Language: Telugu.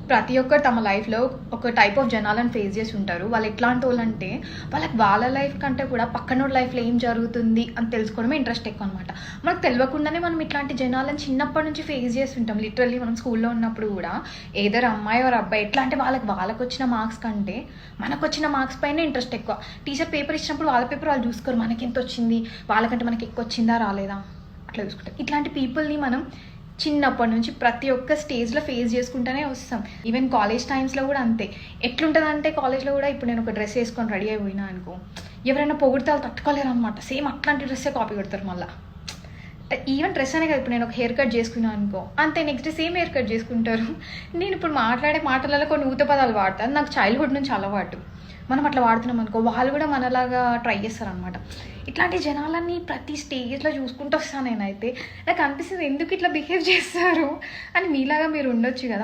ప్రతి ఒక్కరు తమ లైఫ్‌లో ఒక టైప్ ఆఫ్ జనాలను ఫేస్ చేసి ఉంటారు. వాళ్ళు ఎట్లాంటోళ్ళంటే, వాళ్ళకి వాళ్ళ లైఫ్ కంటే కూడా పక్కనోడి లైఫ్‌లో ఏం జరుగుతుంది అని తెలుసుకోవడమే ఇంట్రెస్ట్ ఎక్కువనమాట. మనకు తెలవకుండానే మనం ఇట్లాంటి జనాలను చిన్నప్పటి నుంచి ఫేస్ చేస్తుంటాం. లిటరల్లీ మనం స్కూల్‌లో ఉన్నప్పుడు కూడా ఎయిదర్ అమ్మాయి ఆర్ అబ్బాయి ఎట్లా అంటే వాళ్ళకొచ్చిన మార్క్స్ కంటే మనకొచ్చిన మార్క్స్ పైనే ఇంట్రెస్ట్ ఎక్కువ. టీచర్ పేపర్ ఇచ్చినప్పుడు వాళ్ళ పేపర్ వాళ్ళు చూసుకోరు. మనకెంతొచ్చింది, వాళ్ళకంటే మనకి ఎక్కువొచ్చిందా రాలేదా అట్లా చూసుకుంటారు. ఇట్లాంటి పీపుల్‌ని మనం చిన్నప్పటి నుంచి ప్రతి ఒక్క స్టేజ్లో ఫేస్ చేసుకుంటూనే వస్తాం. ఈవెన్ కాలేజ్ టైమ్స్లో కూడా అంతే. ఎట్లుంటుందంటే కాలేజ్లో కూడా ఇప్పుడు నేను ఒక డ్రెస్ వేసుకొని రెడీ అయిపోయినా అనుకో, ఎవరైనా పొగిడితే వాళ్ళు తట్టుకోలేరు అనమాట. సేమ్ అట్లాంటి డ్రెస్సే కాపీ కొడతారు మళ్ళీ. ఈవెన్ డ్రెస్ అనే కదా, ఇప్పుడు నేను ఒక హెయిర్ కట్ చేసుకున్నాను అనుకో, అంతే next day same hair cut చేసుకుంటారు. నేను ఇప్పుడు మాట్లాడే మాటలలో కొన్ని ఊత పదాలు వాడతాను, నాకు చైల్డ్హుడ్ నుంచి అలవాటు. మనం అట్లా వాడుతున్నాం అనుకో, వాళ్ళు కూడా మనలాగా ట్రై చేస్తారనమాట. ఇట్లాంటి జనాలన్నీ ప్రతి స్టేజ్లో చూసుకుంటూ వస్తాను నేనైతే. నాకు అనిపిస్తుంది ఎందుకు ఇట్లా బిహేవ్ చేస్తారు అని. మీలాగా మీరు ఉండొచ్చు కదా.